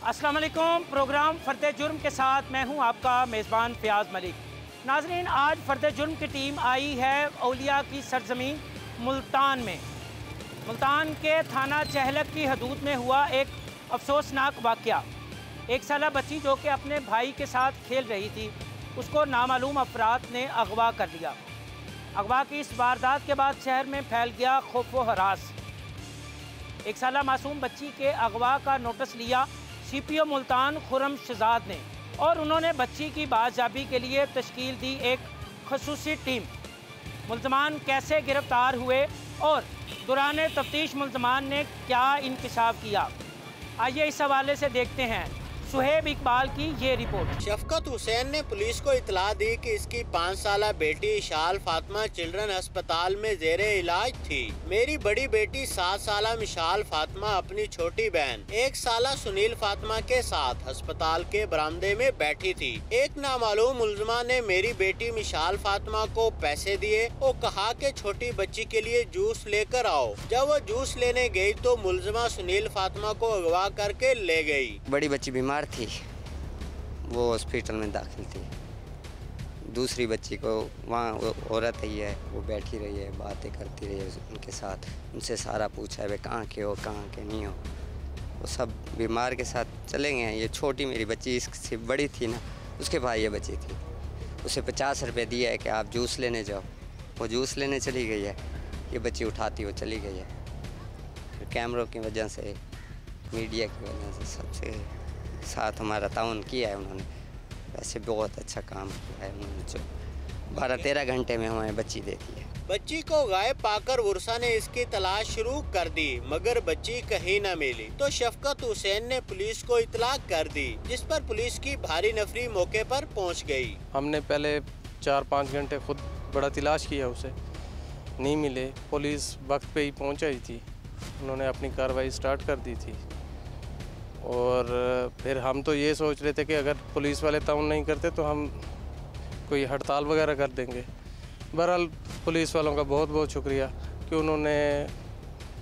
अस्सलाम वालेकुम। प्रोग्राम फ़र्द जुर्म के साथ मैं हूं आपका मेज़बान फ़याज़ मलिक। नाज़रीन, आज फ़र्द जुर्म की टीम आई है औलिया की सरज़मीं मुल्तान में। मुल्तान के थाना चहलक की हदूद में हुआ एक अफसोसनाक वाक़या। 1 साला बच्ची जो कि अपने भाई के साथ खेल रही थी, उसको नामालूम अफराद ने अगवा कर लिया। अगवा की इस वारदात के बाद शहर में फैल गया खौफ व हरास। 1 साला मासूम बच्ची के अगवा का नोटिस लिया CPO मुल्तान खुर्रम शहजाद ने और उन्होंने बच्ची की बाजियाबी के लिए तश्कील दी एक खसूसी टीम। मुल्ज़मान कैसे गिरफ्तार हुए और दौरान तफ्तीश मुल्ज़मान ने क्या इंकशाफ किया, आइए इस हवाले से देखते हैं सुहेब इकबाल की ये रिपोर्ट। शफकत हुसैन ने पुलिस को इतला दी कि इसकी 5 साला बेटी इशाल फातिमा चिल्ड्रन अस्पताल में जेरे इलाज थी। मेरी बड़ी बेटी 7 साला मिशाल फातिमा अपनी छोटी बहन 1 साला सुनील फातिमा के साथ अस्पताल के बरामदे में बैठी थी। एक नामालूम मुल्ज़मा ने मेरी बेटी मिशाल फातिमा को पैसे दिए और कहा कि छोटी बच्ची के लिए जूस लेकर आओ। जब वो जूस लेने गई तो मुल्ज़मा सुनील फातिमा को अगवा करके ले गई। बड़ी बच्ची बीमार थी, वो हॉस्पिटल में दाखिल थी। दूसरी बच्ची को वहाँ औरत ही है, वो बैठी रही है, बातें करती रही है उनके साथ, उनसे सारा पूछा है वे कहाँ के हो, कहाँ के नहीं हो। वो सब बीमार के साथ चले गए हैं। ये छोटी मेरी बच्ची इससे बड़ी थी ना, उसके भाई ये बच्ची थी, उसे 50 रुपये दिया है कि आप जूस लेने जाओ। वो जूस लेने चली गई है, ये बच्ची उठाती वो चली गई है। फिर कैमरों की वजह से, मीडिया की वजह से सबसे साथ हमारा ताउन किया है उन्होंने। वैसे बहुत अच्छा काम किया है उन्होंने, जो 12-13 घंटे में हमें बच्ची देती है। बच्ची को गायब पाकर उर्सा ने इसकी तलाश शुरू कर दी, मगर बच्ची कहीं न मिली तो शफकत हुसैन ने पुलिस को इतला कर दी, जिस पर पुलिस की भारी नफरी मौके पर पहुंच गई। हमने पहले 4-5 घंटे खुद बड़ा तलाश किया, उसे नहीं मिले। पुलिस वक्त पे ही पहुंच आई थी, उन्होंने अपनी कार्रवाई स्टार्ट कर दी थी। और फिर हम तो ये सोच रहे थे कि अगर पुलिस वाले ताउन नहीं करते तो हम कोई हड़ताल वगैरह कर देंगे। बहरहाल पुलिस वालों का बहुत बहुत शुक्रिया कि उन्होंने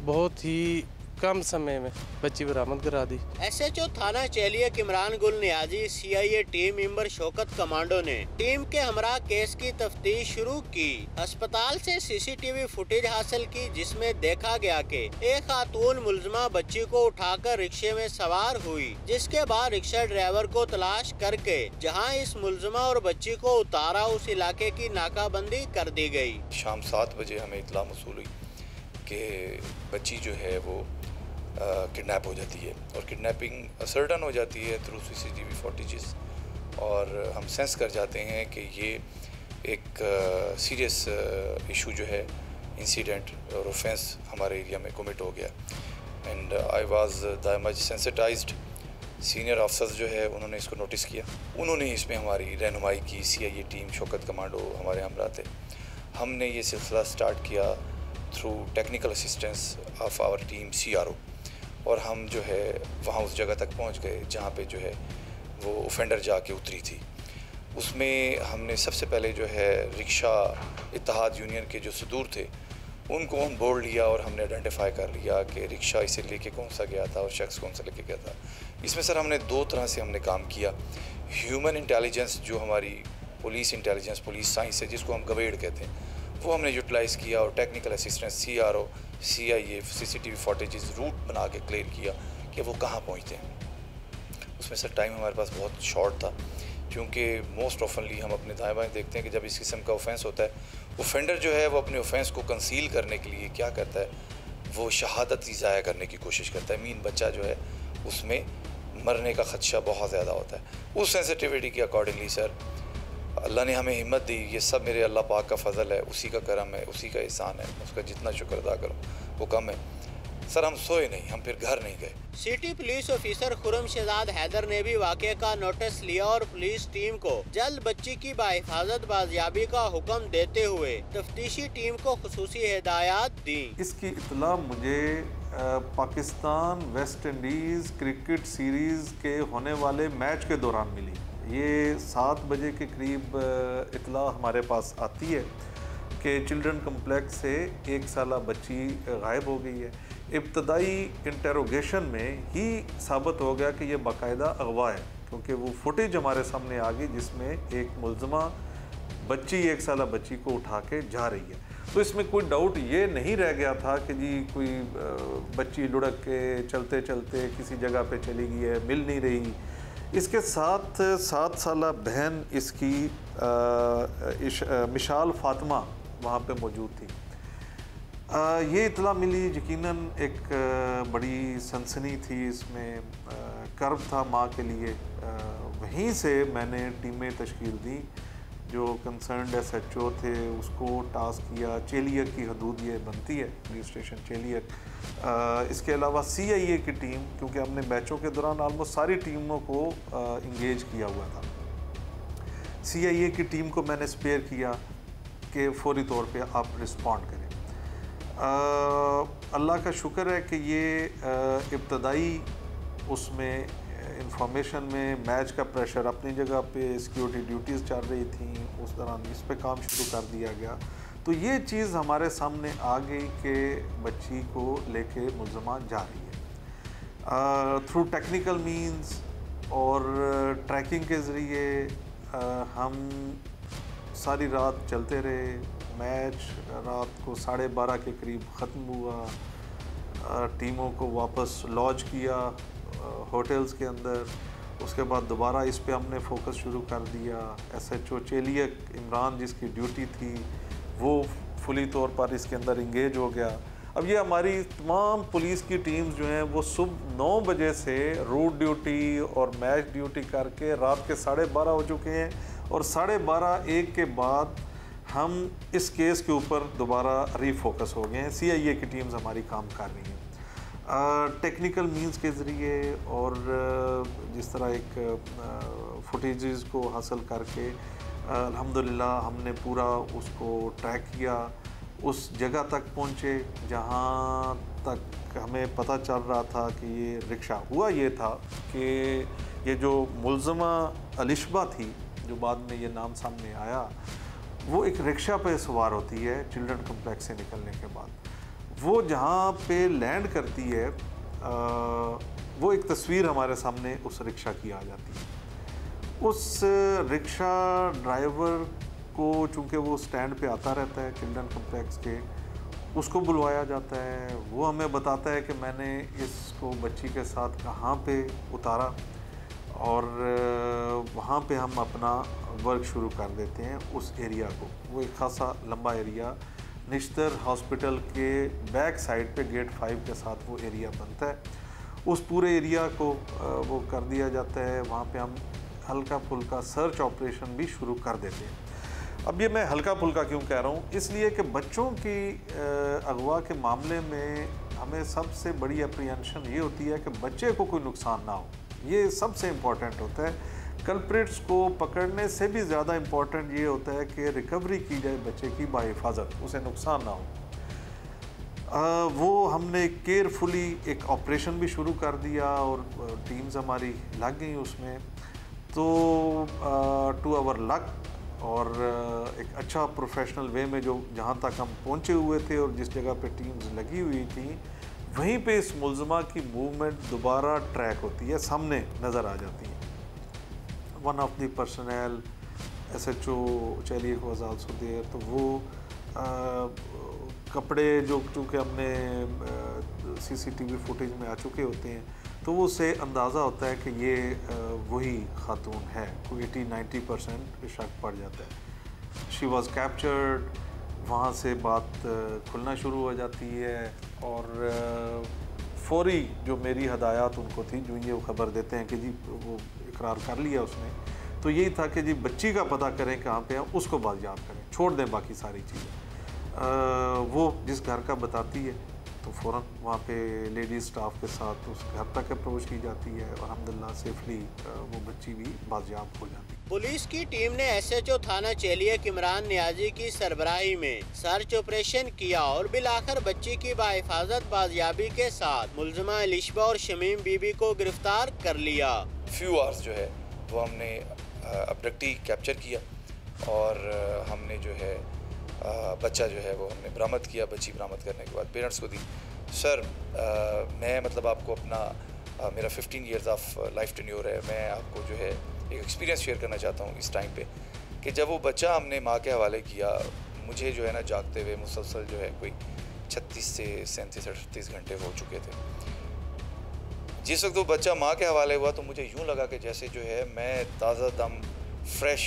बहुत ही कम समय में बच्ची बरामद करा दी। SHO थाना Chelia Imran Gul Niazi CIA team member Shaukat commando ने टीम के हमरा केस की तफ्तीश शुरू की। अस्पताल से CCTV फुटेज हासिल की, जिसमें देखा गया कि एक खातून मुल्ज़मा बच्ची को उठाकर रिक्शे में सवार हुई, जिसके बाद रिक्शा ड्राइवर को तलाश करके जहां इस मुल्ज़मा और बच्ची को उतारा, उस इलाके की नाकाबंदी कर दी गई। शाम 7 बजे हमें इत्तला मौसूल हुई कि बच्ची जो है वो किडनैप हो जाती है और किडनैपिंग सर्टन हो जाती है थ्रू CCTV फुटेजेस, और हम सेंस कर जाते हैं कि ये एक सीरियस इशू जो है, इंसिडेंट और ऑफेंस हमारे एरिया में कमिट हो गया। And I was that much sensitised. Senior officers जो है उन्होंने इसको नोटिस किया, उन्होंने इसमें हमारी रहनुमाई की। CIA टीम शौकत कमांडो हमारे हमरा थे। हमने ये सिलसिला स्टार्ट किया through technical assistance of our team CRO, और हम जो है वहाँ उस जगह तक पहुँच गए जहाँ पे जो है वो ऑफेंडर जाके उतरी थी। उसमें हमने सबसे पहले जो है रिक्शा इत्तेहाद यूनियन के जो सदूर थे उनको ऑन बोर्ड लिया, और हमने आइडेंटिफाई कर लिया कि रिक्शा इसे लेके कौन सा गया था और शख्स कौन सा लेके गया था। इसमें सर हमने 2 तरह से हमने काम किया। ह्यूमन इंटेलिजेंस, जो हमारी पुलिस इंटेलिजेंस, पुलिस साइंस है, जिसको हम गवेड़ कहते हैं, वो हमने यूटिलाइज़ किया, और technical assistance CRO CIA CCTV footages route बना के क्लियर किया कि वो कहाँ पहुँचते हैं। उसमें सर टाइम हमारे पास बहुत शॉर्ट था, क्योंकि मोस्ट ऑफनली हम अपने दाएं बाएं देखते हैं कि जब इस किस्म का ऑफेंस होता है, ऑफेंडर जो है वो अपने ऑफेंस को कंसील करने के लिए क्या करता है, वो शहादत ही ज़ाया करने की कोशिश करता है। मीन बच्चा जो है उसमें मरने का ख़दशा बहुत ज़्यादा होता है। उस सेंसिटिविटी के अकॉर्डिंगली सर अल्लाह ने हमें हिम्मत दी। ये सब मेरे अल्लाह पाक का फ़ज़ल है, उसी का करम है, उसी का एहसान है। उसका जितना शुक्र अदा करो वो कम है। सर हम सोए नहीं, हम फिर घर नहीं गए। City police officer Khurram Shahzad Haider ने भी वाक़े का नोटिस लिया और पुलिस टीम को जल्द बच्ची की बाहिफाजत बाजियाबी का हुक्म देते हुए तफ्तीशी टीम को खुसूसी हिदायत दी। इसकी इत्तला मुझे Pakistan West Indies cricket series के होने वाले मैच के दौरान मिली। ये 7 बजे के करीब इत्तला हमारे पास आती है कि चिल्ड्रन कम्प्लेक्स से 1 साला बच्ची गायब हो गई है। इब्तदाई इंटेरोगेशन में ही साबित हो गया कि ये बाकायदा अगवा है, क्योंकि वो फुटेज हमारे सामने आ गई जिसमें एक मुलजमा बच्ची, 1 साला बच्ची को उठा के जा रही है। तो इसमें कोई डाउट ये नहीं रह गया था कि जी कोई बच्ची लुढ़क के चलते चलते किसी जगह पे चली गई है, मिल नहीं रही। इसके साथ 7 साला बहन इसकी मिशाल फातिमा वहाँ पे मौजूद थी। ये इतला मिली, यकीनन एक बड़ी सनसनी थी, इसमें कर्ब था माँ के लिए। वहीं से मैंने टीमें तश्कील दी, जो कंसर्न्ड SHO थे उसको टास्क किया। चेलियक की हदूद ये बनती है, पुलिस स्टेशन चेलियक। इसके अलावा CIA की टीम, क्योंकि हमने बैचों के दौरान ऑलमोस्ट सारी टीमों को इंगेज किया हुआ था, CIA की टीम को मैंने स्पेयर किया कि फौरी तौर पे आप रिस्पॉन्ड करें। अल्लाह का शुक्र है कि ये इब्तदाई उसमें इंफॉर्मेशन में मैच का प्रेशर अपनी जगह पे, सिक्योरिटी ड्यूटीज़ चल रही थी, उस दौरान इस पे काम शुरू कर दिया गया। तो ये चीज़ हमारे सामने आ गई कि बच्ची को लेके मुलज़मा जा रही है। थ्रू टेक्निकल मींस और ट्रैकिंग के ज़रिए हम सारी रात चलते रहे। मैच रात को 12:30 के करीब ख़त्म हुआ। टीमों को वापस लॉज किया होटल्स के अंदर। उसके बाद दोबारा इस पे हमने फोकस शुरू कर दिया। SHO चेलियक इमरान, जिसकी ड्यूटी थी, वो फुली तौर पर इसके अंदर इंगेज हो गया। अब ये हमारी तमाम पुलिस की टीम्स जो हैं वो सुबह 9 बजे से रूट ड्यूटी और मैच ड्यूटी करके रात के 12:30 हो चुके हैं, और 12:30-1 के बाद हम इस केस के ऊपर दोबारा रीफोकस हो गए हैं। CIA की टीम्स हमारी काम कर रही हैं टेक्निकल मींस के ज़रिए, और जिस तरह एक फुटेजेस को हासिल करके अल्हम्दुलिल्लाह हमने पूरा उसको ट्रैक किया। उस जगह तक पहुँचे जहाँ तक हमें पता चल रहा था कि ये रिक्शा, हुआ ये था कि ये जो मुलज़मा अलिशबा थी, जो बाद में ये नाम सामने आया, वो एक रिक्शा पे सवार होती है चिल्ड्रन कम्प्लेक्स से निकलने के बाद। वो जहाँ पे लैंड करती है वो एक तस्वीर हमारे सामने उस रिक्शा की आ जाती है। उस रिक्शा ड्राइवर को, चूँकि वो स्टैंड पे आता रहता है चिल्ड्रन कम्प्लेक्स के, उसको बुलवाया जाता है। वो हमें बताता है कि मैंने इसको बच्ची के साथ कहाँ पे उतारा, और वहाँ पे हम अपना वर्क शुरू कर देते हैं उस एरिया को। वो एक खासा लंबा एरिया निश्तर हॉस्पिटल के बैक साइड पे गेट 5 के साथ वो एरिया बनता है। उस पूरे एरिया को वो कर दिया जाता है। वहाँ पे हम हल्का फुल्का सर्च ऑपरेशन भी शुरू कर देते हैं। अब ये मैं हल्का फुल्का क्यों कह रहा हूँ, इसलिए कि बच्चों की अगवा के मामले में हमें सबसे बड़ी अप्रीहेंशन ये होती है कि बच्चे को कोई नुकसान ना हो। ये सबसे इम्पॉर्टेंट होता है। कल्प्रिट्स को पकड़ने से भी ज़्यादा इम्पॉर्टेंट ये होता है कि रिकवरी की जाए बच्चे की बाहिफाजत, उसे नुकसान ना हो। वो हमने केयरफुली एक ऑपरेशन भी शुरू कर दिया और टीम्स हमारी लग गई उसमें। तो टू आवर लक और एक अच्छा प्रोफेशनल वे में जो जहाँ तक हम पहुँचे हुए थे और जिस जगह पे टीम्स लगी हुई थी, वहीं पे इस मुलज़मा की मूवमेंट दोबारा ट्रैक होती है, सामने नज़र आ जाती है। One of the personal SHO चेलियक वाज आल्सो देयर। तो वो कपड़े जो चूँकि हमने CCTV फुटेज में आ चुके होते हैं, तो वो से अंदाज़ा होता है कि ये वही खातून है। कोई 80-90% शक पड़ जाता है। She was captured. वहाँ से बात खुलना शुरू हो जाती है, और फौरी जो मेरी हदायत उनको थी, जो ये खबर देते हैं कि जी वो इकरार कर लिया उसने, तो यही था कि जी बच्ची का पता करें कहाँ पे है, उसको बाजियाब करें, छोड़ दें बाकी सारी चीज़ें। वो जिस घर का बताती है तो फ़ौरन वहाँ पे लेडीज़ स्टाफ के साथ उस घर तक अप्रोच की जाती है, और अल्हम्दुलिल्लाह सेफली वो बच्ची भी बाजियाब हो जाती है। पुलिस की टीम ने SHO थाना चेलियक इमरान नियाजी की सरबराही में सर्च ऑपरेशन किया और बिलाखिर बच्ची की बाहिफाजत बाजियाबी के साथ मुलज़मा अलिशबा और शमीम बीबी को गिरफ्तार कर लिया। फ्यू आवर्स जो है वो हमने अब्डक्टी कैप्चर किया, और हमने जो है बच्चा जो है वो हमने बरामद किया। बच्ची बरामद करने के बाद पेरेंट्स को दी, सर मैं मतलब आपको अपना मेरा 15 इयर्स ऑफ लाइफ टेन्योर है। मैं आपको जो है एक एक्सपीरियंस शेयर करना चाहता हूँ इस टाइम पे कि जब वो बच्चा हमने माँ के हवाले किया, मुझे जो है ना जागते हुए मुसलसल जो है कोई 36 से 37 38 घंटे हो चुके थे। जिस वक्त वो बच्चा माँ के हवाले हुआ तो मुझे यूँ लगा कि जैसे जो है मैं ताज़ा दम फ्रेश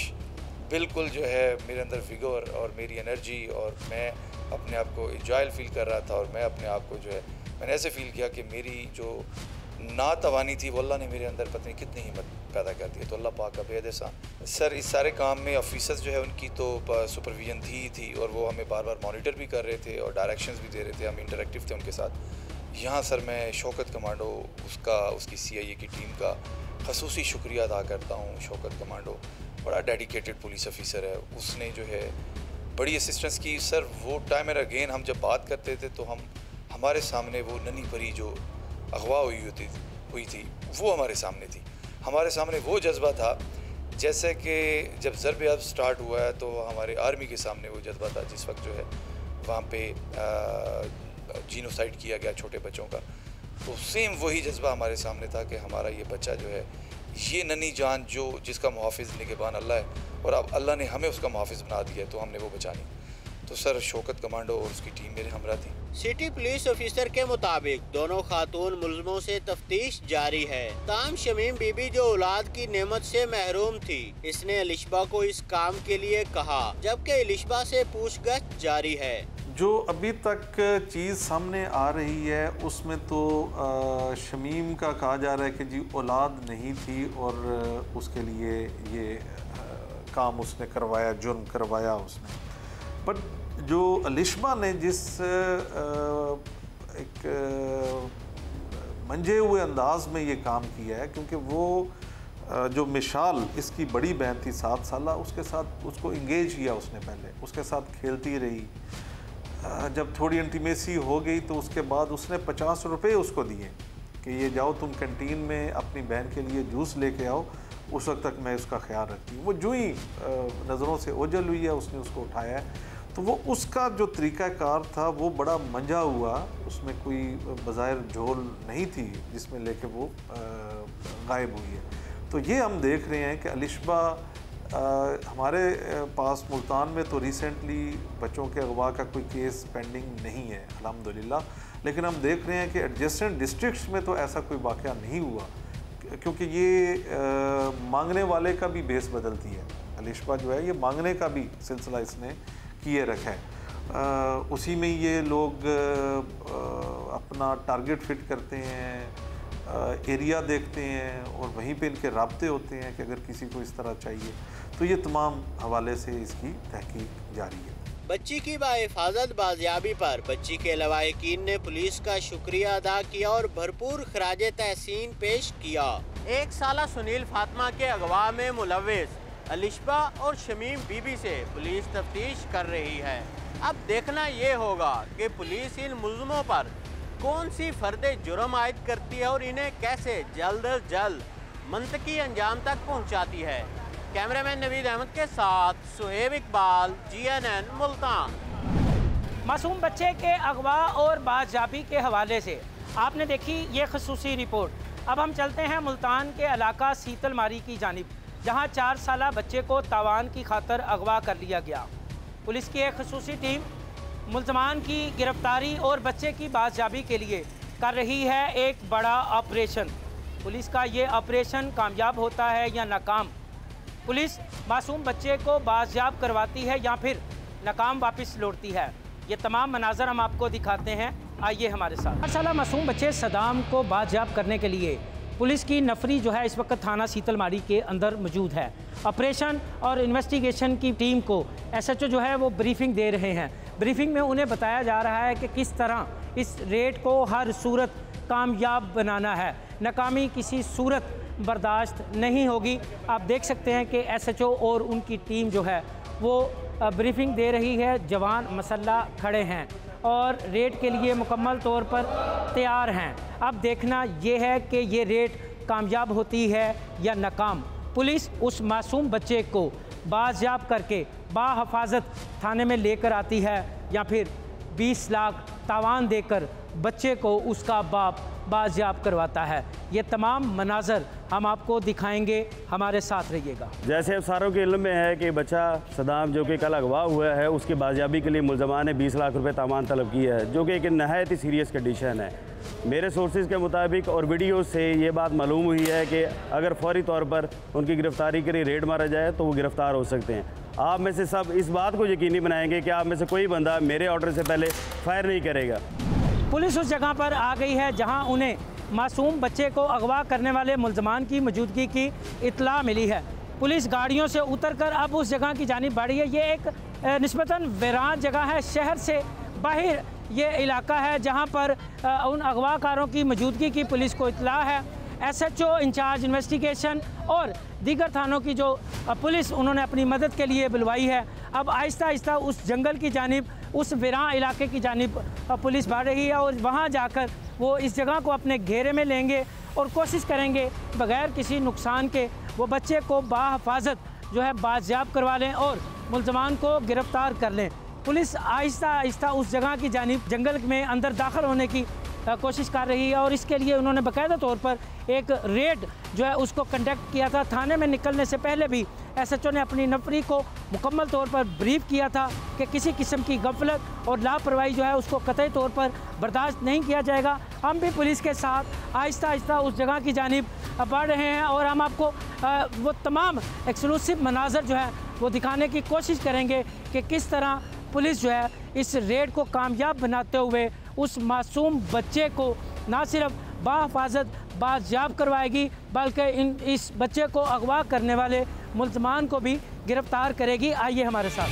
बिल्कुल जो है मेरे अंदर विगोर और मेरी एनर्जी, और मैं अपने आप को इंजॉयल फील कर रहा था। और मैं अपने आप को जो है मैंने ऐसे फील किया कि मेरी जो नातवानी थी वो अल्लाह ने मेरे अंदर पता नहीं कितनी हिम्मत पैदा कर दी। तो अल्लाह पाक का बेहद एहसान। सर इस सारे काम में ऑफिसर्स जो है उनकी तो सुपरविजन थी और वो हमें बार बार मॉनिटर भी कर रहे थे और डायरेक्शंस भी दे रहे थे, हम इंटरेक्टिव थे उनके साथ। यहाँ सर मैं शौकत कमांडो उसकी CIA की टीम का खसूसी शुक्रिया अदा करता हूँ। शौकत कमांडो बड़ा डेडिकेटेड पुलिस ऑफिसर है, उसने जो है बड़ी असिस्टेंस की। सर वो टाइम एंड अगेन हम जब बात करते थे तो हमारे सामने वो नन्ही परी जो अगवा हुई थी वो हमारे सामने थी। हमारे सामने वो जज्बा था जैसे कि जब ज़रब अज़ब स्टार्ट हुआ है तो हमारे आर्मी के सामने वो जज्बा था जिस वक्त जो है वहाँ पे जीनोसाइड किया गया छोटे बच्चों का। तो सेम वही जज्बा हमारे सामने था कि हमारा ये बच्चा जो है, ये नन्ही जान जिसका मुहाफिज निगहबान अल्लाह है और अब अल्लाह ने हमें उसका मुहाफिज बना दिया, तो हमने वो बचानी। तो सर शौकत कमांडो और उसकी टीम मेरे हमरा थी। सिटी पुलिस ऑफिसर के मुताबिक दोनों खातून मुलजमों से तफ्तीश जारी है। ताम शमीम बीबी जो औलाद की नेमत से महरूम थी, इसने अलिशबा को इस काम के लिए कहा, जबकि अलिशबा से पूछताछ जारी है। जो अभी तक चीज़ सामने आ रही है उसमें तो शमीम का कहा जा रहा है कि जी औलाद नहीं थी और उसके लिए ये काम उसने करवाया, जुर्म करवाया उसने। बट जो अलिशबा ने जिस एक मंजे हुए अंदाज में ये काम किया है, क्योंकि वो जो मिशाल इसकी बड़ी बहन थी 7 साल, उसके साथ उसको इंगेज किया उसने, पहले उसके साथ खेलती रही। जब थोड़ी इंटीमेसी हो गई तो उसके बाद उसने 50 रुपये उसको दिए कि ये जाओ तुम कैंटीन में अपनी बहन के लिए जूस लेके आओ, उस वक्त तक मैं उसका ख्याल रखती हूँ। वो जो ही नज़रों से ओझल हुई है उसने उसको उठाया है। तो वो उसका जो तरीक़ाकार था वो बड़ा मंझा हुआ, उसमें कोई बज़ाहिर झोल नहीं थी जिसमें लेके वो गायब हुई है। तो ये हम देख रहे हैं कि अलिशबा हमारे पास मुल्तान में तो रिसेंटली बच्चों के अगवा का कोई केस पेंडिंग नहीं है अल्हम्दुलिल्लाह, लेकिन हम देख रहे हैं कि एडजेसेंट डिस्ट्रिक्ट्स में तो ऐसा कोई वाक़या नहीं हुआ, क्योंकि ये मांगने वाले का भी बेस बदलती है। अलिशबा जो है ये मांगने का भी सिलसिला इसने किए रखा है। उसी में ये लोग अपना टारगेट फिट करते हैं, एरिया देखते हैं और वहीं पे इनके राब्ते होते हैं कि अगर किसी को इस तरह चाहिए। तो ये तमाम हवाले से इसकी तहकीक जारी है। बच्ची की बाहिफाजत बाजियाबी पर बच्ची के लवाहिकीन ने पुलिस का शुक्रिया अदा किया और भरपूर खराजे तहसीन पेश किया। 1 साला सुनील फातिमा के अगवा में मुलव्विस अलिशबा और शमीम बीबी से पुलिस तफ्तीश कर रही है। अब देखना ये होगा कि पुलिस इन मुल्ज़िमों पर कौन सी फर्द जुर्म आयद करती है और इन्हें कैसे जल्द अज जल्द मंतकी अंजाम तक पहुँचाती है। कैमरामैन नवीद अहमद के साथ सुहेब इकबाल, GNN मुल्तान। मासूम बच्चे के अगवा और बाजियाबी के हवाले से आपने देखी ये खसूसी रिपोर्ट। अब हम चलते हैं मुल्तान के इलाका सीतलमारी की जानिब, जहां 4 साला बच्चे को तावान की खातर अगवा कर लिया गया। पुलिस की एक खसूसी टीम मुल्ज़मान की गिरफ्तारी और बच्चे की बाजियाबी के लिए कर रही है एक बड़ा ऑपरेशन। पुलिस का ये ऑपरेशन कामयाब होता है या नाकाम? पुलिस मासूम बच्चे को बाजियाब करवाती है या फिर नाकाम वापस लौटती है? ये तमाम मनाज़र हम आपको दिखाते हैं, आइए हमारे साथ। 4 साला मासूम बच्चे सदाम को बाजियाब करने के लिए पुलिस की नफरी जो है इस वक्त थाना सीतलमारी के अंदर मौजूद है। ऑपरेशन और इन्वेस्टिगेशन की टीम को SHO जो है वो ब्रीफिंग दे रहे हैं। ब्रीफिंग में उन्हें बताया जा रहा है कि किस तरह इस रेड को हर सूरत कामयाब बनाना है, नाकामी किसी सूरत बर्दाश्त नहीं होगी। आप देख सकते हैं कि SHO और उनकी टीम जो है वो ब्रीफिंग दे रही है। जवान मसल्ला खड़े हैं और रेड के लिए मुकम्मल तौर पर तैयार हैं। अब देखना ये है कि ये रेड कामयाब होती है या नाकाम। पुलिस उस मासूम बच्चे को बाजियाब करके बाहिफाजत थाने में लेकर आती है या फिर 20 लाख तावान देकर बच्चे को उसका बाप बाजियाब करवाता है। ये तमाम मनाजर हम आपको दिखाएंगे, हमारे साथ रहिएगा। जैसे अब सारों के इल्म में है कि बच्चा सदाम जो कि कल अगवा हुआ है, उसकी बाजियाबी के लिए मुलजमान ने 20 लाख रुपए तावान तलब किया है, जो कि एक नहायत ही सीरियस कंडीशन है। मेरे सोर्सेज के मुताबिक और वीडियो से ये बात मालूम हुई है कि अगर फौरी तौर पर उनकी गिरफ्तारी के लिए रेड मारा जाए तो वो गिरफ्तार हो सकते हैं। आप में से सब इस बात को यकीनी बनाएंगे कि आप में से कोई बंदा मेरे ऑर्डर से पहले फायर नहीं करेगा। पुलिस उस जगह पर आ गई है जहां उन्हें मासूम बच्चे को अगवा करने वाले मुलजमान की मौजूदगी की इत्तला मिली है। पुलिस गाड़ियों से उतरकर अब उस जगह की जानिब बढ़ी है। ये एक निस्बतन वीरान जगह है, शहर से बाहर ये इलाका है जहां पर उन अगवाकारों की मौजूदगी की पुलिस को इत्तला है। SHO इंचार्ज इन्वेस्टिगेशन और दीगर थानों की जो पुलिस उन्होंने अपनी मदद के लिए बुलवाई है। अब आहिस्ता आहिस्ता उस जंगल की जानिब, उस वीरान इलाके की जानिब पुलिस बढ़ रही है और वहाँ जाकर वो इस जगह को अपने घेरे में लेंगे और कोशिश करेंगे बग़ैर किसी नुकसान के वो बच्चे को बाहिफाजत जो है बाजियाब करवा लें और मुलजमान को गिरफ़्तार कर लें। पुलिस आहिस्ता आहिस्ता उस जगह की जानिब जंगल में अंदर दाखिल होने की कोशिश कर रही है और इसके लिए उन्होंने बाकायदा तौर पर एक रेड जो है उसको कंडक्ट किया था। थाने में निकलने से पहले भी SHO ने अपनी नफरी को मुकम्मल तौर पर ब्रीफ किया था कि किसी किस्म की गफलत और लापरवाही जो है उसको कतई तौर पर बर्दाश्त नहीं किया जाएगा। हम भी पुलिस के साथ आहिस्ता आहिस्ता उस जगह की जानिब बढ़ रहे हैं और हम आपको वो तमाम एक्सक्लूसिव मनाजर जो है वो दिखाने की कोशिश करेंगे कि किस तरह पुलिस जो है इस रेड को कामयाब बनाते हुए उस मासूम बच्चे को ना सिर्फ बाहिफाजत बाजियाब करवाएगी बल्कि इस बच्चे को अगवा करने वाले मुलजमान को भी गिरफ्तार करेगी। आइए हमारे साथ।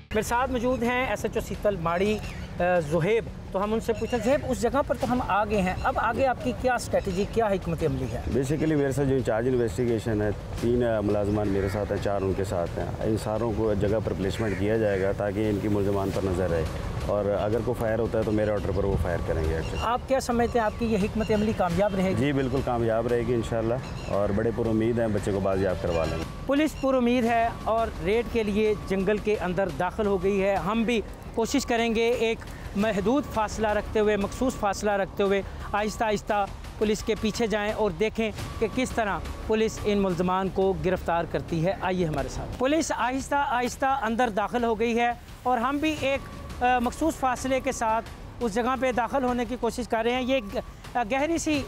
मेरे साथ मौजूद हैं SHO शीतल माड़ी ज़ुहैब। तो हम उनसे पूछा, ज़ुहैब उस जगह पर तो हम आ गए हैं, अब आगे आपकी क्या स्ट्रेटजी, क्या हिकमत अमली है? बेसिकली मेरे साथ जो इंचार्ज इन्वेस्टिगेशन है, 3 मुलाजमान मेरे साथ हैं, 4 उनके साथ हैं। इन सारों को जगह पर प्लेसमेंट किया जाएगा ताकि इनकी मुलजमान पर नज़र रहे और अगर कोई फायर होता है तो मेरे ऑर्डर पर वो फायर करेंगे। आप क्या समझते हैं आपकी ये हिकमत अमली कामयाब रहेगी? जी बिल्कुल कामयाब रहेगी इंशाल्लाह और बड़े पुरुमीद हैं बच्चे को बाजियाब करवा लेंगे। पुलिस पुरुमीद है और रेड के लिए जंगल के अंदर दाखिल हो गई है। हम भी कोशिश करेंगे एक महदूद फासला रखते हुए, मखसूस फासला रखते हुए आहिस्ता आहिस्ता पुलिस के पीछे जाएं और देखें कि किस तरह पुलिस इन मुलजमान को गिरफ़्तार करती है। आइए हमारे साथ। पुलिस आहिस्ता आहिस्ता अंदर दाखिल हो गई है और हम भी एक मखसूस फासले के साथ उस जगह पे दाखिल होने की कोशिश कर रहे हैं। ये गहरी सी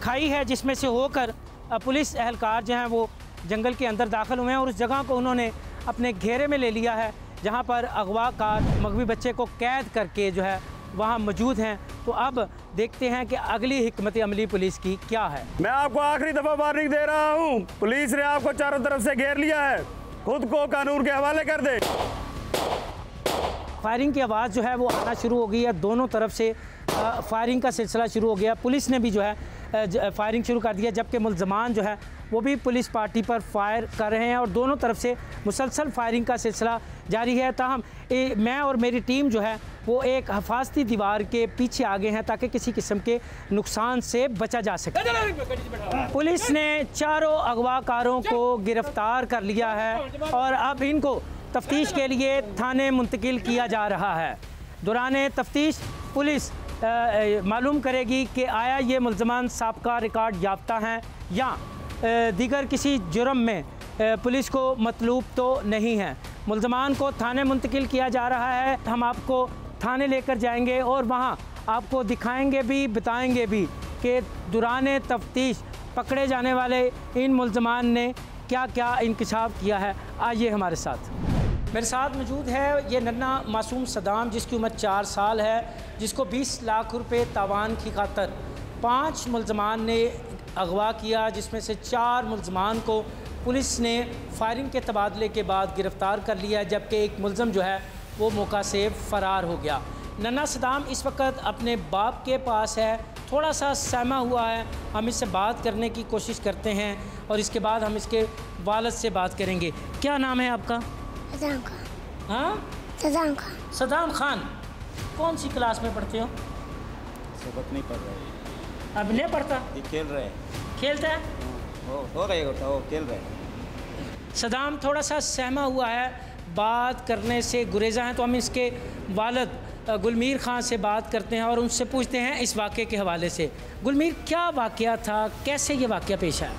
खाई है जिसमें से होकर पुलिस एहलकार जो हैं वो जंगल के अंदर दाखिल हुए हैं और उस जगह को उन्होंने अपने घेरे में ले लिया है जहाँ पर अगवाकार मगवी बच्चे को कैद करके जो है वहाँ मौजूद हैं। तो अब देखते हैं कि अगली हिकमत अमली पुलिस की क्या है। मैं आपको आखिरी दफ़ा वार्निंग दे रहा हूँ, पुलिस ने आपको चारों तरफ से घेर लिया है, खुद को कानून के हवाले कर दे। फायरिंग की आवाज़ जो है वो आना शुरू हो गई है, दोनों तरफ से फायरिंग का सिलसिला शुरू हो गया। पुलिस ने भी जो है फायरिंग शुरू कर दिया जबकि मुलजमान जो है वो भी पुलिस पार्टी पर फायर कर रहे हैं और दोनों तरफ से मुसलसल फायरिंग का सिलसिला जारी है। ताहम मैं और मेरी टीम जो है वो एक हिफाजती दीवार के पीछे आगे हैं ताकि किसी किस्म के नुकसान से बचा जा सके। पुलिस ने चारों अगवाकारों को गिरफ्तार कर लिया है और अब इनको तफ्तीश के लिए थाने मुंतकिल किया जा रहा है। दौरान तफ्तीश पुलिस मालूम करेगी कि आया ये मुलजमान साबका रिकॉर्ड याफ्ता हैं या दीगर किसी जुर्म में पुलिस को मतलूब तो नहीं है। मुलजमान को थाने मुंतकिल किया जा रहा है। हम आपको थाने लेकर जाएंगे और वहाँ आपको दिखाएंगे भी, बताएंगे भी कि दौरान तफ्तीश पकड़े जाने वाले इन मुलजमान ने क्या क्या इंकशाफ किया है। आइए हमारे साथ। मेरे साथ मौजूद है ये नन्ना मासूम सदाम जिसकी उम्र 4 साल है, जिसको 20 लाख रुपए तावान की खातर 5 मुलजमान ने अगवा किया, जिसमें से 4 मुलजमान को पुलिस ने फायरिंग के तबादले के बाद गिरफ़्तार कर लिया जबकि एक मुलजम जो है वो मौका से फ़रार हो गया। नन्ना सदाम इस वक्त अपने बाप के पास है, थोड़ा सा सहमा हुआ है। हम इससे बात करने की कोशिश करते हैं और इसके बाद हम इसके वालिद से बात करेंगे। क्या नाम है आपका? सदाम खान। हाँ, सदाम खान। सदाम खान। कौन सी क्लास में पढ़ते हो? सबक नहीं पढ़ रहे। अब नहीं पढ़ता? ये खेल रहे हैं। खेलता है? हो रहे होता वो खेल रहे हैं। सदाम थोड़ा सा सहमा हुआ है, बात करने से गुरेज़ा हैं। तो हम इसके वालिद गुलमीर ख़ान से बात करते हैं और उनसे पूछते हैं इस वाक़े के हवाले से। गुलमीर, क्या वाक़या था, कैसे ये वाक़या पेश आया?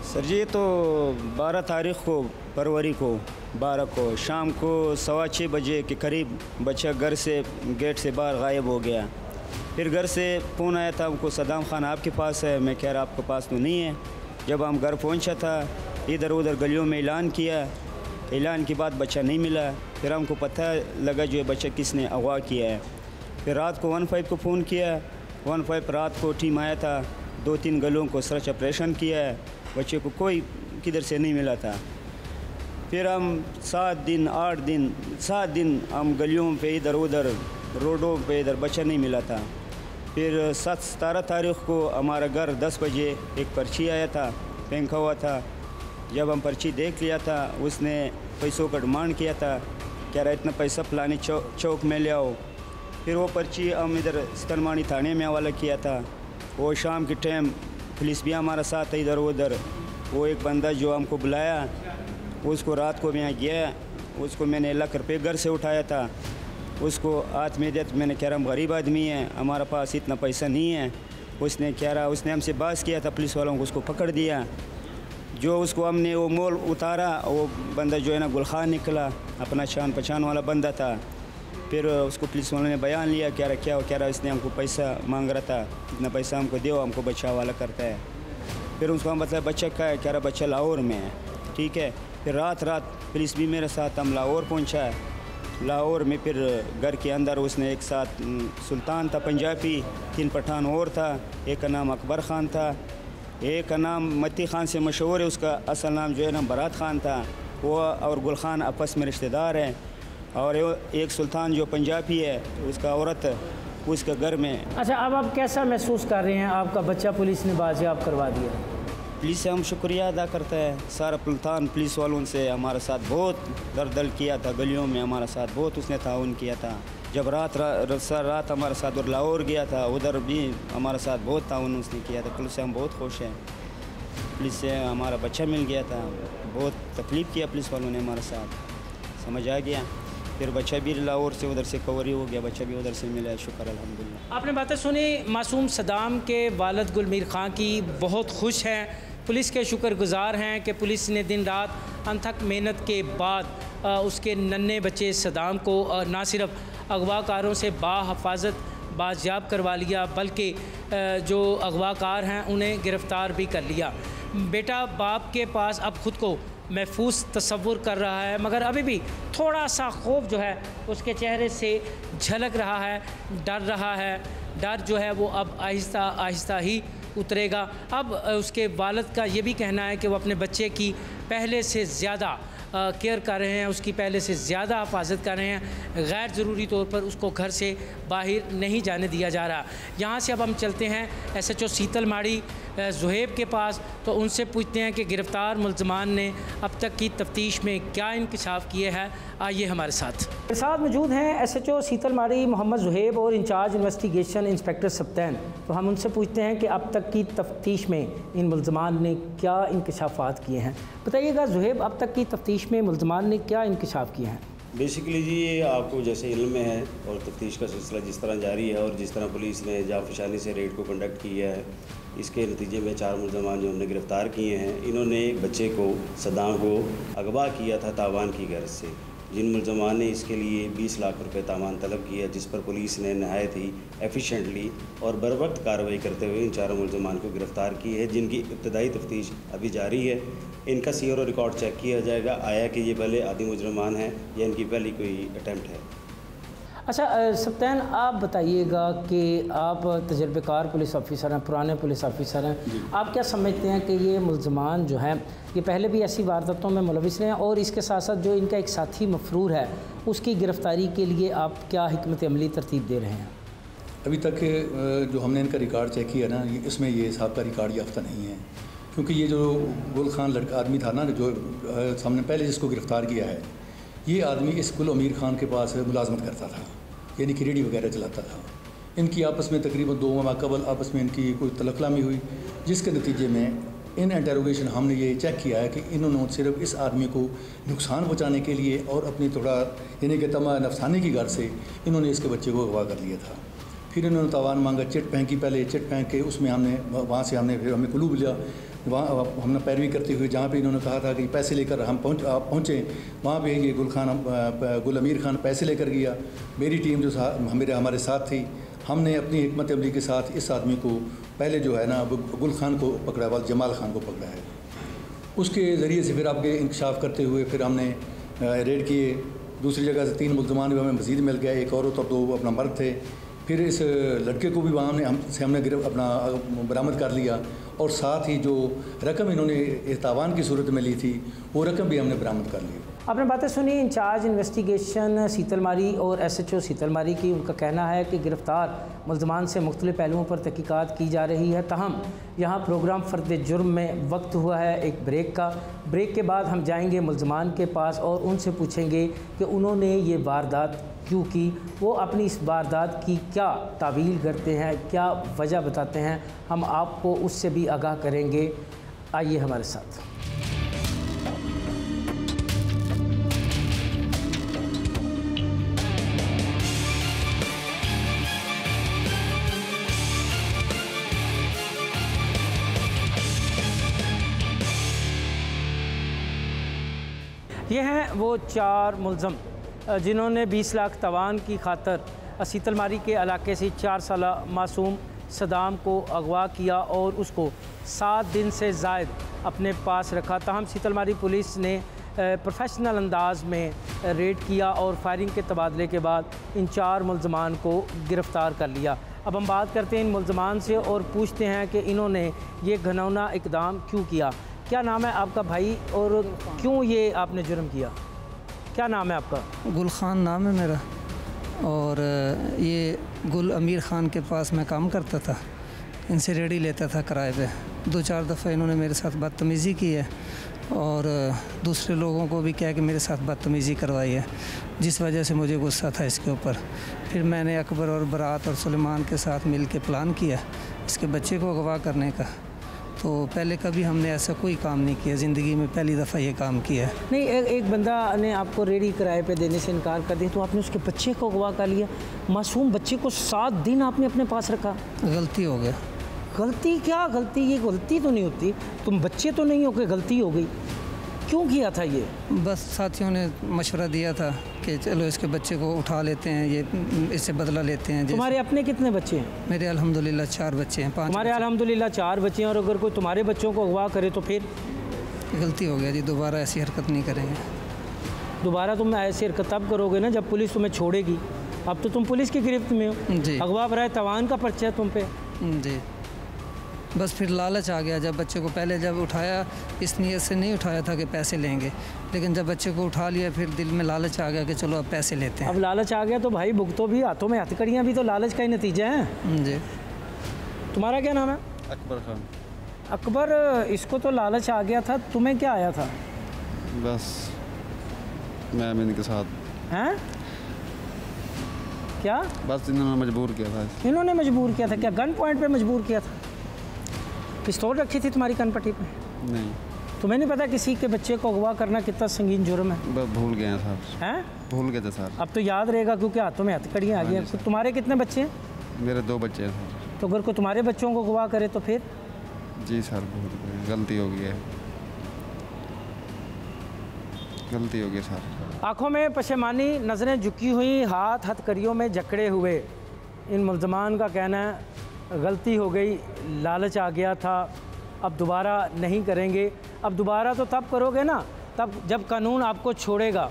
सर जी, तो 12 तारीख़ को फरवरी को 12 को शाम को 6:15 बजे के करीब बच्चा घर से गेट से बाहर गायब हो गया। फिर घर से फ़ोन आया था हमको, सदाम खान आपके पास है। मैं कह रहा आपके पास तो नहीं है। जब हम घर पहुंचा था, इधर उधर गलियों में ऐलान किया, ऐलान के बाद बच्चा नहीं मिला। फिर हमको पता लगा जो है बच्चा किसने अगवा किया है। फिर रात को 15 को फ़ोन किया, 15 रात को टीम आया था, 2-3 गलियों को सर्च ऑपरेशन किया है, बच्चे को कोई किधर से नहीं मिला था। फिर हम 7 दिन 8 दिन 7 दिन हम गलियों पे इधर उधर रोडों पे इधर बच्चा नहीं मिला था। फिर 17 तारीख़ को हमारा घर 10 बजे एक पर्ची आया था, फेंका हुआ था। जब हम पर्ची देख लिया था, उसने पैसों का डिमांड किया था, कह रहा इतना पैसा फलानी चौक में ले आओ। फिर वो पर्ची हम इधर स्तनमानी थाने में हवाला किया था। वो शाम के टाइम पुलिस भी हमारा साथ है इधर उधर। वो एक बंदा जो हमको बुलाया, उसको रात को मैं गया, उसको मैंने 1 लाख रुपये घर से उठाया था। उसको हाथ में दिया तो मैंने कह रहा हम गरीब आदमी हैं, हमारा पास इतना पैसा नहीं है। उसने कह रहा, उसने हमसे बात किया था, पुलिस वालों को उसको पकड़ दिया। जो उसको हमने वो मोल उतारा, वो बंदा जो है ना गुलखान निकला, अपना जान पहचान वाला बंदा था। फिर उसको पुलिस वालों ने बयान लिया, कह रहा क्या कह रहा इसने हमको पैसा मांग रहा था, इतना पैसा हमको दो, हमको बच्चा वाला करता है। फिर उसको हम बताया बच्चा क्या है, कह रहा बच्चा लाहौर में है। ठीक है। फिर रात पुलिस भी मेरे साथ, हम लाहौर पहुँचा। लाहौर में फिर घर के अंदर उसने एक साथ सुल्तान था पंजाबी, 3 पठान और था, एक का नाम अकबर ख़ान था, एक का नाम मती ख़ान से मशहूर है, उसका असल नाम जो है ना बरात ख़ान था। वो और गुल ख़ान आपस में रिश्तेदार हैं। और एक सुल्तान जो पंजाबी है, उसका औरत उसका घर में। अच्छा, अब आप कैसा महसूस कर रहे हैं? आपका बच्चा पुलिस ने बाजियाब करवा दिया। पुलिस से हम शुक्रिया अदा करते हैं। सारा मुल्तान पुलिस वालों से हमारे साथ बहुत दरदल किया था, गलियों में हमारे साथ बहुत उसने ताउन किया था। जब रात हमारे साथ और लाहौर गया था, उधर भी हमारे साथ बहुत ताउन उसने किया था। पुलिस से हम बहुत खुश हैं। पुलिस से हमारा बच्चा मिल गया था, बहुत तकलीफ़ किया पुलिस वालों ने हमारे साथ, समझ आ गया। फिर बच्चा भी लाहौर से उधर से कवरी हो गया, बच्चा भी उधर से मिला, शुक्र अल्हम्दुलिल्लाह। आपने बातें सुनी मासूम सदाम के वालिद गुलमीर ख़ान की, बहुत खुश हैं, पुलिस के शुक्रगुजार हैं कि पुलिस ने दिन रात अनथक मेहनत के बाद उसके नन्हे बच्चे सदाम को ना सिर्फ अगवाकारों से बाहफाजत बाजियाब करवा लिया, बल्कि जो अगवाकार हैं उन्हें गिरफ़्तार भी कर लिया। बेटा बाप के पास अब ख़ुद को महफूज तसव्वुर कर रहा है, मगर अभी भी थोड़ा सा खौफ जो है उसके चेहरे से झलक रहा है, डर रहा है। डर जो है वो अब आहिस्ता आहिस्ता ही उतरेगा। अब उसके वालिद का ये भी कहना है कि वो अपने बच्चे की पहले से ज़्यादा केयर कर रहे हैं, उसकी पहले से ज़्यादा हिफाजत कर रहे हैं। गैर ज़रूरी तौर पर उसको घर से बाहर नहीं जाने दिया जा रहा। यहाँ से अब हम चलते हैं SHO सीतलमाड़ी ज़ुहैब के पास, तो उनसे पूछते हैं कि गिरफ़्तार मुल्ज़मान ने अब तक की तफ्तीश में क्या इंकशाफ किए हैं। आइए हमारे साथ। मेरे साथ मौजूद हैं SHO सीतलमाड़ी मोहम्मद ज़ुहैब और इंचार्ज इन्वेस्टिगेशन इंस्पेक्टर सप्तैन। तो हम उनसे पूछते हैं कि अब तक की तफ्तीश में इन मुल्ज़मान ने क्या इंकशाफात किए हैं। बताइएगा ज़ुहैब, अब तक की तफ्तीश में मुल्ज़मान ने क्या इंकशाफ किए हैं? बेसिकली जी, ये आपको जैसे इल्म में है और तफ्तीश का सिलसिला जिस तरह जारी है और जिस तरह पुलिस ने जाफिशानी से रेड को कंडक्ट किया है, इसके नतीजे में 4 मुल्ज़मान जो हमने गिरफ़्तार किए हैं, इन्होंने एक बच्चे को सदाम को अगवा किया था तावान की गर्ज से। जिन मुल्ज़मान ने इसके लिए 20 लाख रुपए तावान तलब किया, जिस पर पुलिस ने नहायत ही एफिशिएंटली और बर वक्त कार्रवाई करते हुए इन 4 मुल्ज़मान को गिरफ़्तार की है, जिनकी इब्तदाई तफ्तीश अभी जारी है। इनका सीओ रिकॉर्ड चेक किया जाएगा, आया कि ये पहले आदि मुजरमान हैं या इनकी पहली कोई अटैम्प्ट है। अच्छा सप्तैन, आप बताइएगा कि आप तजर्बेकार पुलिस ऑफिसर हैं, पुराने पुलिस ऑफिसर हैं, आप क्या समझते हैं कि ये मुल्ज़मान जो हैं ये पहले भी ऐसी वारदातों में मुलविस हैं, और इसके साथ साथ जो इनका एक साथी मफरूर है उसकी गिरफ़्तारी के लिए आप क्या हिकमत अमली तरतीब दे रहे हैं? अभी तक जो हमने इनका रिकॉर्ड चेक किया ना, इसमें ये साहब का रिकॉर्ड याफ्ता नहीं है, क्योंकि ये जो गुल खान लड़का आदमी था ना, जो हमने पहले जिसको गिरफ़्तार किया है, ये आदमी इस गुल अमीर ख़ान के पास मुलाजमत करता था, यानी कि रेडी वगैरह चलाता था। इनकी आपस में तकरीबन 2 माह कबल आपस में इनकी कोई तलकलामी हुई, जिसके नतीजे में इन इंटरोगेशन हमने ये चेक किया है कि इन्होंने सिर्फ इस आदमी को नुकसान पहुंचाने के लिए और अपनी थोड़ा यानी कि तमा नफसानी की गर्ज से इन्होंने इसके बच्चे को अगवा कर लिया था। फिर इन्होंने तावान मांगा, चिट फेंकी, पहले चिट फेंक के उसमें हमने वहाँ से हमने फिर हमें क्लू लिया, वहाँ हमने पैरवी करते हुए जहाँ पे इन्होंने कहा था कि पैसे लेकर हम पहुँचे वहाँ पे ये गुल अमीर खान पैसे लेकर गया। मेरी टीम जो हमारे साथ थी, हमने अपनी हिकमत अमली के साथ इस आदमी को पहले जो है ना गुल खान को पकड़ा हुआ, जमाल खान को पकड़ा है। उसके ज़रिए से फिर आपके इंकशाफ करते हुए फिर हमने रेड किए। दूसरी जगह से 3 मुल्ज़मान भी हमें मज़ीद मिल गया, एक औरत और 2 अपना मर्द थे। फिर इस लड़के को भी वहाँ हमने अपना बरामद कर लिया और साथ ही जो रकम इन्होंने तावान की सूरत में ली थी वो रकम भी हमने बरामद कर ली। आपने बातें सुनी इंचार्ज इन्वेस्टिगेशन सीतलमारी और SHO सीतलमारी की। उनका कहना है कि गिरफ़्तार मुल्ज़मान से मुख्तलिफ़ पहलुओं पर तहक़ीक़ात की जा रही है। तहम यहाँ प्रोग्राम फ़र्द जुर्म में वक्त हुआ है एक ब्रेक का। ब्रेक के बाद हम जाएंगे मुल्ज़मान के पास और उनसे पूछेंगे कि उन्होंने ये वारदात क्यों की, वो अपनी इस वारदात की क्या तावील करते हैं, क्या वजह बताते हैं। हम आपको उससे भी आगाह करेंगे। आइए हमारे साथ। ये हैं वो 4 मुल्ज़म जिन्होंने 20 लाख तवान की खातर सीतलमारी के इलाके से 4 साल मासूम सदाम को अगवा किया और उसको 7 दिन से ज़ायद अपने पास रखा। ताहम सीतलमारी पुलिस ने प्रोफेशनल अंदाज में रेड किया और फायरिंग के तबादले के बाद इन 4 मुल्ज़मान को गिरफ़्तार कर लिया। अब हम बात करते हैं इन मुल्ज़मान से और पूछते हैं कि इन्होंने ये घिनौना इक़दाम क्यों किया। क्या नाम है आपका भाई और क्यों ये आपने जुर्म किया? क्या नाम है आपका? गुल खान नाम है मेरा और ये गुल अमीर ख़ान के पास मैं काम करता था, इनसे रेडी लेता था किराए पे। 2-4 दफ़ा इन्होंने मेरे साथ बदतमीज़ी की है और दूसरे लोगों को भी कहा कि मेरे साथ बदतमीज़ी करवाई है, जिस वजह से मुझे गुस्सा था इसके ऊपर। फिर मैंने अकबर और बरात और सुलेमान के साथ मिल के प्लान किया इसके बच्चे को अगवा करने का। तो पहले कभी हमने ऐसा कोई काम नहीं किया, ज़िंदगी में पहली दफ़ा ये काम किया है। नहीं, एक बंदा ने आपको रेडी किराए पे देने से इनकार कर दिया तो आपने उसके बच्चे को अगवा कर लिया। मासूम बच्चे को 7 दिन आपने अपने पास रखा। गलती हो गया। गलती क्या गलती? ये गलती तो नहीं होती, तुम बच्चे तो नहीं हो कि गलती हो गई। क्यों किया था ये? बस साथियों ने मशवरा दिया था कि चलो इसके बच्चे को उठा लेते हैं, ये इससे बदला लेते हैं। तुम्हारे अपने कितने बच्चे हैं? मेरे अल्हम्दुलिल्लाह 4 बच्चे हैं। 5 तुम्हारे अल्हम्दुलिल्लाह 4 बच्चे हैं और अगर कोई तुम्हारे बच्चों को अगवा करे तो फिर? गलती हो गया जी, दोबारा ऐसी हरकत नहीं करेंगे। दोबारा तुम ऐसी हरकत तब करोगे ना जब पुलिस तुम्हें छोड़ेगी। अब तो तुम पुलिस की गिरफ्त में हो जी। अगवा बराए तवान का पर्चा है तुम पे जी। बस फिर लालच आ गया जब बच्चे को, पहले जब उठाया इस नीयत से नहीं उठाया था कि पैसे लेंगे, लेकिन जब बच्चे को उठा लिया फिर दिल में लालच आ गया कि चलो अब पैसे लेते हैं। अब लालच आ गया तो भाई भुगतो भी, हाथों में हथकड़ियाँ भी तो लालच का ही नतीजा है जी। तुम्हारा क्या नाम है? अकबर खान। अकबर, इसको तो लालच आ गया था, तुम्हें क्या आया था? बस मैं इनके साथ हैं? क्या? बस इन्होंने मजबूर किया था। इन्होंने मजबूर किया था? क्या गन पॉइंट पे मजबूर किया था? पिस्तौल रखी थी तुम्हारी कनपट्टी पे? नहीं। तुम्हें नहीं पता किसी के बच्चे को अगवा करना कितना संगीन जुर्म है? बस भूल गए हैं साहब। हैं? भूल गए थे सर। अब तो याद रहेगा क्योंकि हाथों में हथकड़ियाँ आ गई हैं। तो तुम्हारे कितने बच्चे हैं? मेरे 2 बच्चे हैं सर। तो अगर कोई तुम्हारे बच्चों को अगवा करे तो फिर? जी सर, गलती हो गई है, गलती हो गई सर। आँखों में पशेमानी, नज़रें झुकी हुई, हाथ हथकड़ियों में जकड़े हुए इन मुल्ज़मान का कहना है गलती हो गई, लालच आ गया था, अब दोबारा नहीं करेंगे। अब दोबारा तो तब करोगे ना तब जब कानून आपको छोड़ेगा।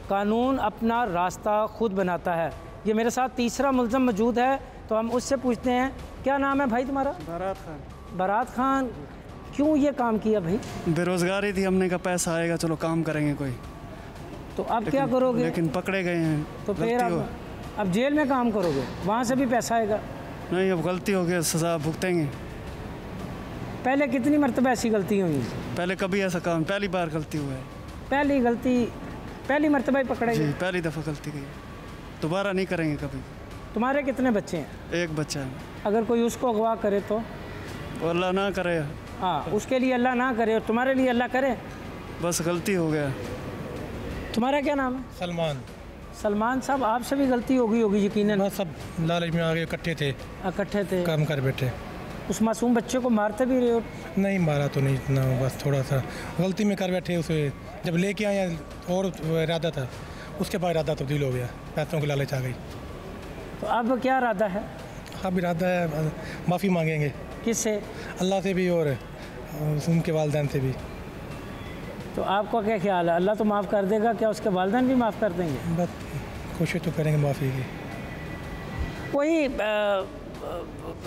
कानून अपना रास्ता खुद बनाता है। ये मेरे साथ तीसरा मुल्ज़म मौजूद है तो हम उससे पूछते हैं, क्या नाम है भाई तुम्हारा? बारात खान। बारात खान, क्यों ये काम किया भाई? बेरोज़गारी थी, हमने कहा पैसा आएगा चलो काम करेंगे कोई। तो अब क्या करोगे? लेकिन पकड़े गए हैं तो फिर अब जेल में काम करोगे, वहाँ से भी पैसा आएगा? नहीं, अब गलती हो गई, सज़ा भुगतेंगे। पहले कितनी मरतबा ऐसी गलती हुई? पहले कभी ऐसा काम, पहली बार गलती हुआ है। पहली गलती, पहली मरतबा ही पकड़े जी, पहली दफ़ा गलती की, दोबारा नहीं करेंगे कभी। तुम्हारे कितने बच्चे हैं? 1 बच्चा है। अगर कोई उसको अगवा करे तो? अल्लाह ना करे, हाँ, उसके लिए अल्लाह ना करे और तुम्हारे लिए अल्लाह करे। बस गलती हो गया। तुम्हारा क्या नाम है? सलमान। सलमान साहब, आपसे भी गलती हो गई होगी यकीनन। बस सब लालच में आगे इकट्ठे थे, काम कर बैठे। उस मासूम बच्चे को मारते भी रहे हो? नहीं मारा तो नहीं, इतना बस थोड़ा सा गलती में कर बैठे। उसे जब लेके आए और इरादा था, उसके बाद इरादा तब्दील हो गया, पैसों की लालच आ गई। तो अब क्या इरादा है? अब इरादा है माफ़ी मांगेंगे। किससे? अल्लाह से भी और उनके वालिदैन से भी। तो आपका क्या ख्याल है, अल्लाह तो माफ़ कर देगा, क्या उसके वालिदैन भी माफ़ कर देंगे? बस कोशिश तो करेंगे माफ़ी की। वही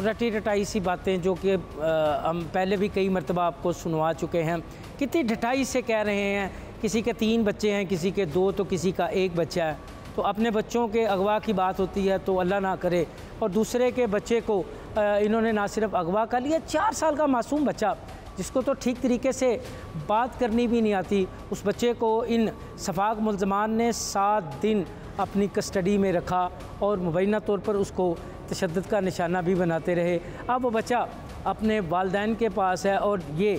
रटी रटाई सी बातें जो कि हम पहले भी कई मरतबा आपको सुनवा चुके हैं। कितनी ढटाई से कह रहे हैं, किसी के 3 बच्चे हैं, किसी के 2, तो किसी का 1 बच्चा है। तो अपने बच्चों के अगवा की बात होती है तो अल्लाह ना करे, और दूसरे के बच्चे को इन्होंने ना सिर्फ अगवा कर लिया, 4 साल का मासूम बच्चा जिसको तो ठीक तरीके से बात करनी भी नहीं आती, उस बच्चे को इन सफाक मुल्ज़मान ने 7 दिन अपनी कस्टडी में रखा और मुबैना तौर पर उसको तशद्दुद का निशाना भी बनाते रहे। अब वो बच्चा अपने वालिदैन के पास है और ये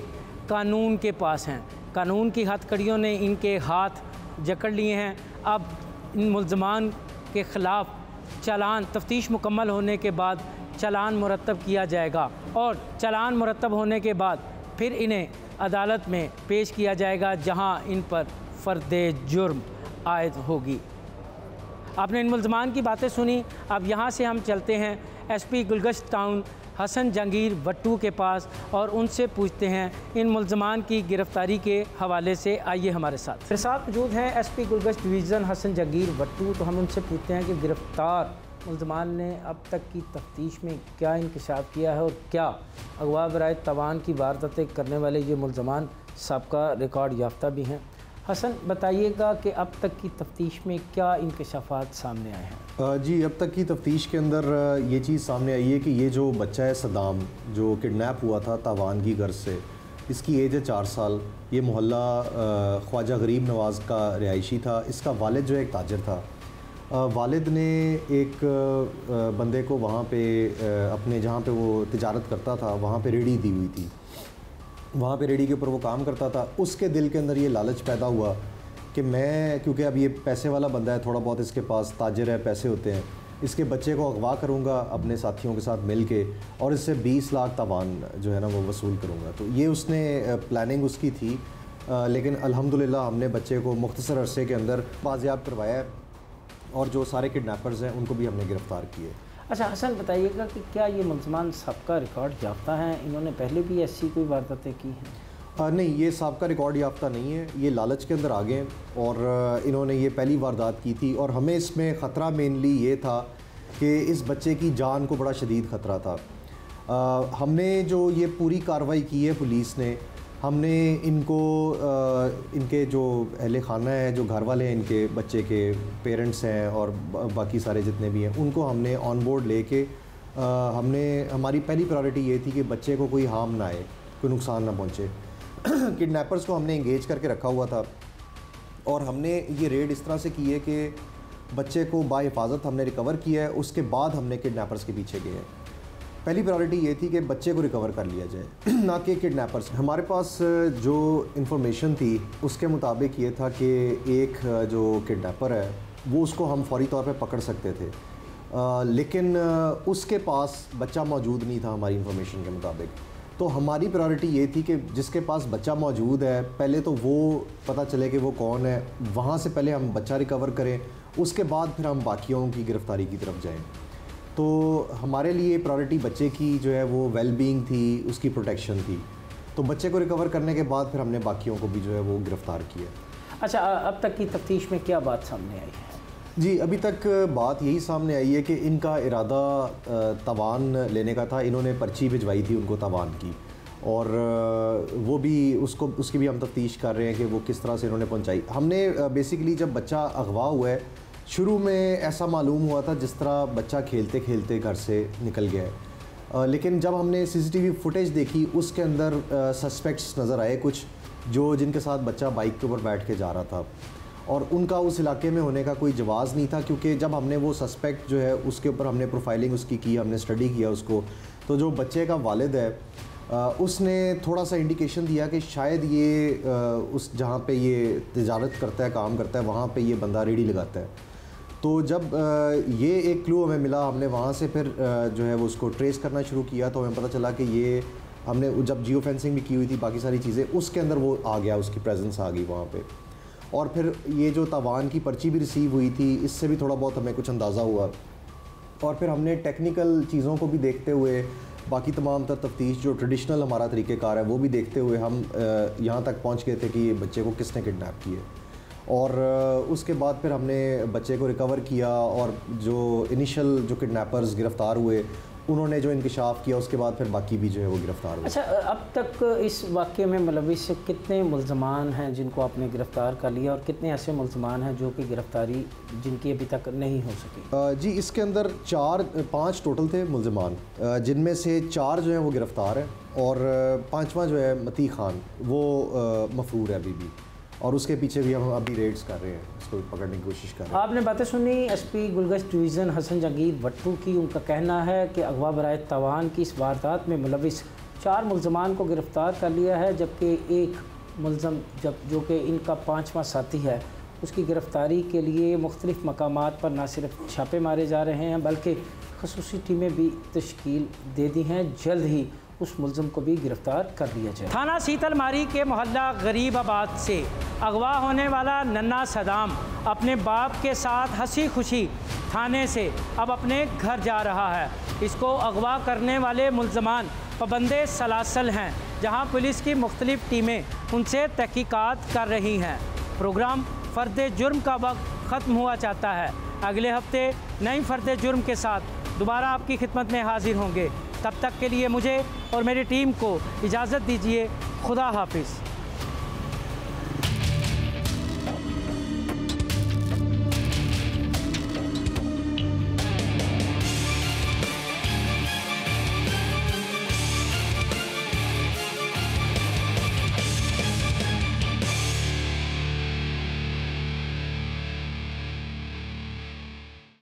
कानून के पास हैं। कानून की हथकड़ियों ने इनके हाथ जकड़ लिए हैं। अब इन मुल्ज़मान के ख़िलाफ़ चालान, तफ्तीश मुकम्मल होने के बाद चालान मुरतब किया जाएगा और चालान मुरतब होने के बाद फिर इन्हें अदालत में पेश किया जाएगा, जहां इन पर फ़र्द जुर्म आयद होगी। आपने इन मुल्ज़मान की बातें सुनी। अब यहाँ से हम चलते हैं एसपी गुलगश्त टाउन हसन जहांगीर वट्टू के पास और उनसे पूछते हैं इन मुल्ज़मान की गिरफ़्तारी के हवाले से। आइए हमारे साथ। मेरे साथ मौजूद हैं एसपी गुलगश्त डिवीज़न हसन जहांगीर वट्टू। तो हम उनसे पूछते हैं कि गिरफ़्तार मुल्ज़मान ने अब तक की तफ्तीश में क्या इंकशाफ किया है और क्या अगवा बराए तवान की वारदातें करने वाले ये मुल्ज़मान साबका रिकॉर्ड याफ्ता भी हैं। हसन, बताइएगा कि अब तक की तफ्तीश में क्या इंकशाफात सामने आए हैं? जी, अब तक की तफ्तीश के अंदर ये चीज़ सामने आई है कि ये जो बच्चा है सदाम, जो किडनैप हुआ था तावान की घर से, इसकी एज है 4 साल। ये मोहल्ला ख्वाजा गरीब नवाज़ का रिहायशी था। इसका वालिद जो एक ताजर था, वालिद ने एक बंदे को वहाँ पे अपने जहाँ पे वो तिजारत करता था वहाँ पे रेडी दी हुई थी। वहाँ पे रेडी के ऊपर वो काम करता था। उसके दिल के अंदर ये लालच पैदा हुआ कि मैं, क्योंकि अब ये पैसे वाला बंदा है, थोड़ा बहुत इसके पास ताजर है, पैसे होते हैं, इसके बच्चे को अगवा करूँगा अपने साथियों के साथ मिल के और इससे 20 लाख तावान जो है ना वो वसूल करूँगा। तो ये उसने प्लानिंग उसकी थी, लेकिन अल्हम्दुलिल्लाह हमने बच्चे को मुख्तसर अरसे के अंदर बाजियाब करवाया है और जो सारे किडनैपर्स हैं उनको भी हमने गिरफ़्तार किए। अच्छा हसन, बताइएगा कि क्या ये मुल्ज़मान सबका रिकॉर्ड याफ्ता हैं? इन्होंने पहले भी ऐसी कोई वारदातें की हैं? नहीं, ये सबका रिकॉर्ड याफ्ता नहीं है। ये लालच के अंदर आ गए और इन्होंने ये पहली वारदात की थी और हमें इसमें ख़तरा मेनली ये था कि इस बच्चे की जान को बड़ा शदीद ख़तरा था। हमने जो ये पूरी कार्रवाई की है पुलिस ने, हमने इनको इनके जो अहले खाना है, जो घर वाले हैं, इनके बच्चे के पेरेंट्स हैं और बाकी सारे जितने भी हैं, उनको हमने ऑन बोर्ड लेके हमारी पहली प्रायोरिटी ये थी कि बच्चे को कोई हार्म ना आए, कोई नुकसान ना पहुँचे। किडनैपर्स को हमने इंगेज करके रखा हुआ था और हमने ये रेड इस तरह से की है कि बच्चे को बाहिफाजत हमने रिकवर किया है। उसके बाद हमने किडनैपर्स के पीछे गए हैं। पहली प्रायोरिटी ये थी कि बच्चे को रिकवर कर लिया जाए, ना कि किडनैपर्स। हमारे पास जो इन्फॉर्मेशन थी उसके मुताबिक ये था कि एक जो किडनैपर है वो उसको हम फौरी तौर पे पकड़ सकते थे, लेकिन उसके पास बच्चा मौजूद नहीं था हमारी इन्फॉर्मेशन के मुताबिक। तो हमारी प्रायोरिटी ये थी कि जिसके पास बच्चा मौजूद है पहले तो वो पता चले कि वो कौन है, वहाँ से पहले हम बच्चा रिकवर करें, उसके बाद फिर हम बाकियों की गिरफ़्तारी की तरफ जाएँ। तो हमारे लिए प्रायोरिटी बच्चे की जो है वो वेलबींग थी, उसकी प्रोटेक्शन थी। तो बच्चे को रिकवर करने के बाद फिर हमने बाकियों को भी जो है वो गिरफ़्तार किया। अच्छा, अब तक की तफ्तीश में क्या बात सामने आई है? जी, अभी तक बात यही सामने आई है कि इनका इरादा तवान लेने का था। इन्होंने पर्ची भिजवाई थी उनको तवान की और वो भी उसकी भी हम तफ्तीश कर रहे हैं कि वो किस तरह से इन्होंने पहुंचाई। हमने बेसिकली जब बच्चा अगवा हुआ है, शुरू में ऐसा मालूम हुआ था जिस तरह बच्चा खेलते खेलते घर से निकल गया है, लेकिन जब हमने CCTV फुटेज देखी उसके अंदर सस्पेक्ट्स नज़र आए कुछ, जिनके साथ बच्चा बाइक के ऊपर बैठ के जा रहा था और उनका उस इलाके में होने का कोई जवाज़ नहीं था। क्योंकि जब हमने वो सस्पेक्ट जो है उसके ऊपर हमने प्रोफाइलिंग उसकी की, हमने स्टडी किया उसको, तो जो बच्चे का वालिद है उसने थोड़ा सा इंडिकेशन दिया कि शायद ये उस जहाँ पे ये तिजारत करता है, काम करता है, वहाँ पे ये बंदा रेडी लगाता है। तो जब ये एक क्लू हमें मिला, हमने वहाँ से फिर जो है वो उसको ट्रेस करना शुरू किया, तो हमें पता चला कि ये हमने जब जियो फेंसिंग भी की हुई थी, बाकी सारी चीज़ें, उसके अंदर वो आ गया, उसकी प्रेजेंस आ गई वहाँ पे। और फिर ये जो तावान की पर्ची भी रिसीव हुई थी, इससे भी थोड़ा बहुत हमें कुछ अंदाज़ा हुआ। और फिर हमने टेक्निकल चीज़ों को भी देखते हुए, बाकी तमाम तफ्तीश जो ट्रेडिशनल हमारा तरीक़ेकार है वो भी देखते हुए हम यहाँ तक पहुँच गए थे कि ये बच्चे को किसने किडनैप किए। और उसके बाद फिर हमने बच्चे को रिकवर किया, और जो इनिशियल जो किडनैपर्स गिरफ़्तार हुए उन्होंने जो इंकशाफ किया, उसके बाद फिर बाकी भी जो है वो गिरफ़्तार हुए। अच्छा, अब तक इस वाक़े में मुलविस कितने मुल्ज़मान हैं जिनको आपने गिरफ़्तार कर लिया, और कितने ऐसे मुल्ज़मान हैं जो कि गिरफ़्तारी जिनकी अभी तक नहीं हो सकी? जी, इसके अंदर 5 टोटल थे मुल्ज़मान, जिनमें से 4 जो हैं वो गिरफ़्तार हैं, और 5वां जो है मती खान वो मफरूर है अभी भी, और उसके पीछे भी हम अभी रेड्स कर रहे हैं, उसको पकड़ने की कोशिश कर रहे हैं। आपने बातें सुनी एसपी गुलगश्त डिवीज़न हसन जहांगीर भट्टू की। उनका कहना है कि अगवा बराए तवान की इस वारदात में मुलविस 4 मुल्ज़मान को गिरफ़्तार कर लिया है, जबकि एक मुल्ज़म जो कि इनका 5वां साथी है, उसकी गिरफ़्तारी के लिए मुख्तलिफ़ मकामात पर न सिर्फ छापे मारे जा रहे हैं बल्कि ख़ुसूसी टीमें भी तश्कील दे दी हैं। जल्द ही उस मुल्ज़म को भी गिरफ़्तार कर लिया जाए। थाना सीतलमारी के मोहल्ला गरीबाबाद से अगवा होने वाला नन्ना सदाम अपने बाप के साथ हंसी खुशी थाने से अब अपने घर जा रहा है। इसको अगवा करने वाले मुल्ज़मान पाबंदे सलासल हैं, जहां पुलिस की मुख्तलिफ़ टीमें उनसे तहकीकात कर रही हैं। प्रोग्राम फ़र्द जुर्म का वक्त ख़त्म हुआ चाहता है। अगले हफ्ते नई फ़र्द जुर्म के साथ दोबारा आपकी खिदमत में हाजिर होंगे। तब तक के लिए मुझे और मेरी टीम को इजाज़त दीजिए। खुदा हाफिज़।